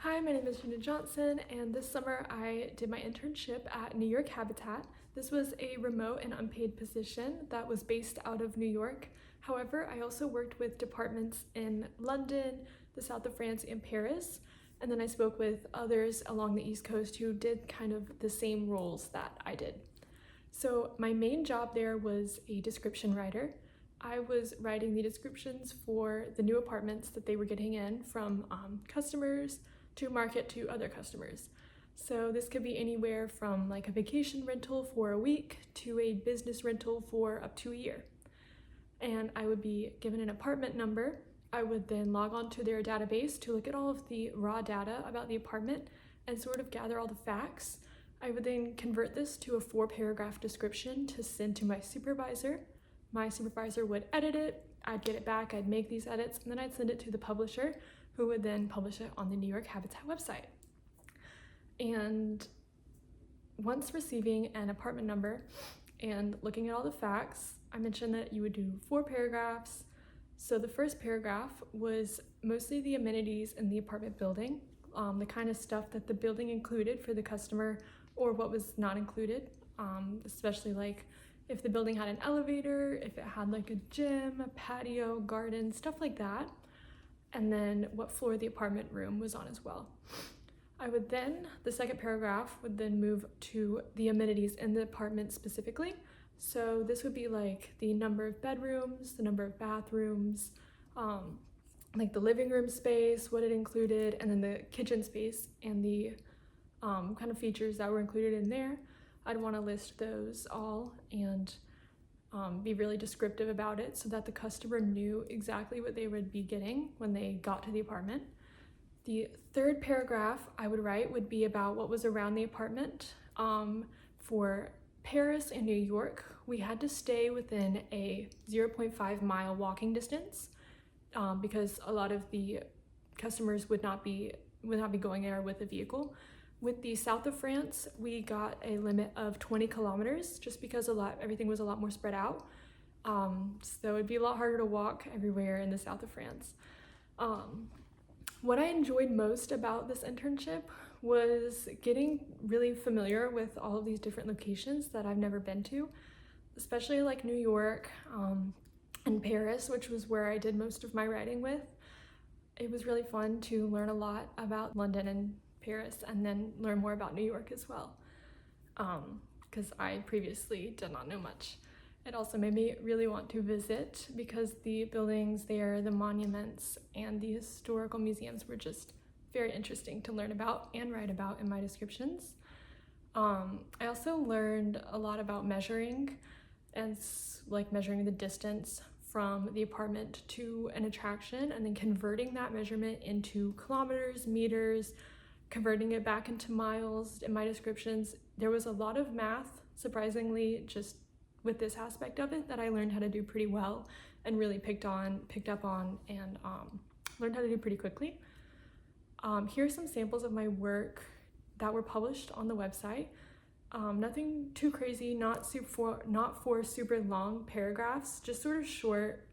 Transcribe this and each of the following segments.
Hi, my name is Gina Johnson, and this summer I did my internship at New York Habitat. This was a remote and unpaid position that was based out of New York. However, I also worked with departments in London, the south of France, and Paris. And then I spoke with others along the East Coast who did kind of the same roles that I did. So my main job there was a description writer. I was writing the descriptions for the new apartments that they were getting in from customers to market to other customers. So this could be anywhere from like a vacation rental for a week to a business rental for up to a year. And I would be given an apartment number. I would then log on to their database to look at all of the raw data about the apartment and sort of gather all the facts. I would then convert this to a 4-paragraph description to send to my supervisor. My supervisor would edit it, I'd get it back, I'd make these edits, and then I'd send it to the publisher, who would then publish it on the New York Habitat website. And once receiving an apartment number and looking at all the facts, I mentioned that you would do 4 paragraphs. So the first paragraph was mostly the amenities in the apartment building, the kind of stuff that the building included for the customer or what was not included, especially like if the building had an elevator, if it had like a gym, a patio, garden, stuff like that. And then what floor the apartment room was on as well. I would then, the second paragraph would then move to the amenities in the apartment specifically. So this would be like the number of bedrooms, the number of bathrooms, like the living room space, what it included, and then the kitchen space and the kind of features that were included in there. I'd want to list those all and be really descriptive about it so that the customer knew exactly what they would be getting when they got to the apartment. The third paragraph I would write would be about what was around the apartment. For Paris and New York, we had to stay within a 0.5 mile walking distance because a lot of the customers would not be going there with a vehicle. With the south of France, we got a limit of 20 kilometers just because everything was a lot more spread out. So it'd be a lot harder to walk everywhere in the south of France. What I enjoyed most about this internship was getting really familiar with all of these different locations that I've never been to, especially like New York and Paris, which was where I did most of my writing with. It was really fun to learn a lot about London and Paris and then learn more about New York as well, because I previously did not know much. It also made me really want to visit because the buildings there, the monuments, and the historical museums were just very interesting to learn about and write about in my descriptions. I also learned a lot about measuring and like measuring the distance from the apartment to an attraction and then converting that measurement into kilometers, meters, converting it back into miles. In my descriptions, there was a lot of math, surprisingly, just with this aspect of it that I learned how to do pretty well and really picked up on and learned how to do pretty quickly. Here are some samples of my work that were published on the website. Nothing too crazy, not for super long paragraphs, just sort of short,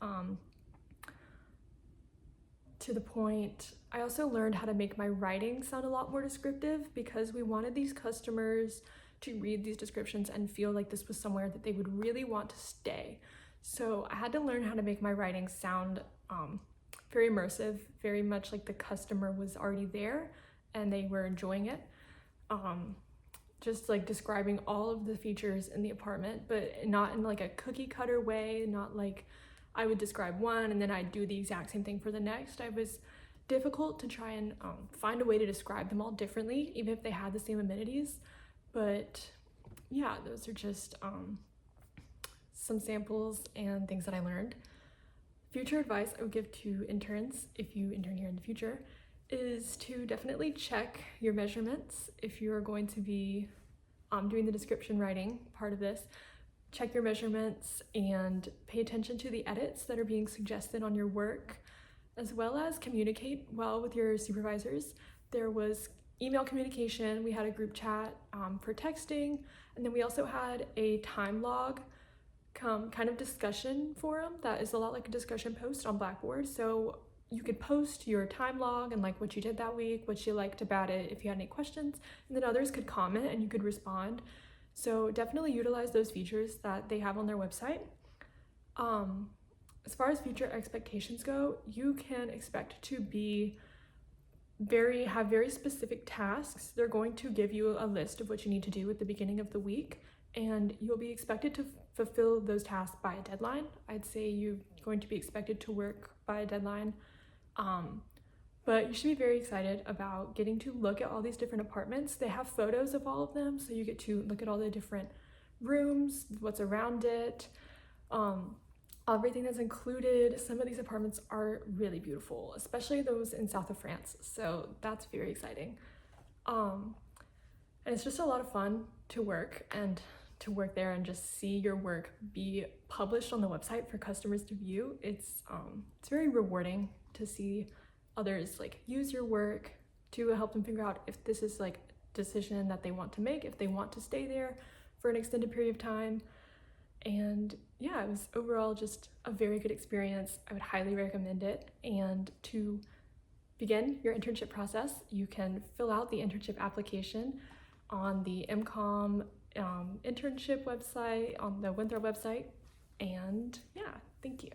to the point. I also learned how to make my writing sound a lot more descriptive because we wanted these customers to read these descriptions and feel like this was somewhere that they would really want to stay. So I had to learn how to make my writing sound very immersive, very much like the customer was already there and they were enjoying it. Just like describing all of the features in the apartment, but not in like a cookie cutter way, not like I would describe one and then I'd do the exact same thing for the next. It was difficult to try and find a way to describe them all differently, even if they had the same amenities. But yeah, those are just some samples and things that I learned. Future advice I would give to interns, if you intern here in the future, is to definitely check your measurements if you're going to be doing the description writing part of this. Check your measurements and pay attention to the edits that are being suggested on your work, as well as communicate well with your supervisors. There was email communication, we had a group chat for texting, and then we also had a time log kind of discussion forum that is a lot like a discussion post on Blackboard. So you could post your time log and like what you did that week, what you liked about it, if you had any questions, and then others could comment and you could respond. So definitely utilize those features that they have on their website. As far as future expectations go, you can expect to be have very specific tasks. They're going to give you a list of what you need to do at the beginning of the week, and you'll be expected to fulfill those tasks by a deadline. I'd say you're going to be expected to work by a deadline. But you should be very excited about getting to look at all these different apartments. They have photos of all of them, so you get to look at all the different rooms, what's around it, everything that's included. Some of these apartments are really beautiful, especially those in south of France, so that's very exciting. And it's just a lot of fun to work there and just see your work be published on the website for customers to view. It's very rewarding to see others like use your work to help them figure out if this is like a decision that they want to make, if they want to stay there for an extended period of time. And yeah, it was overall just a very good experience. I would highly recommend it. And to begin your internship process, you can fill out the internship application on the MCOM internship website, on the Winthrop website. And yeah, thank you.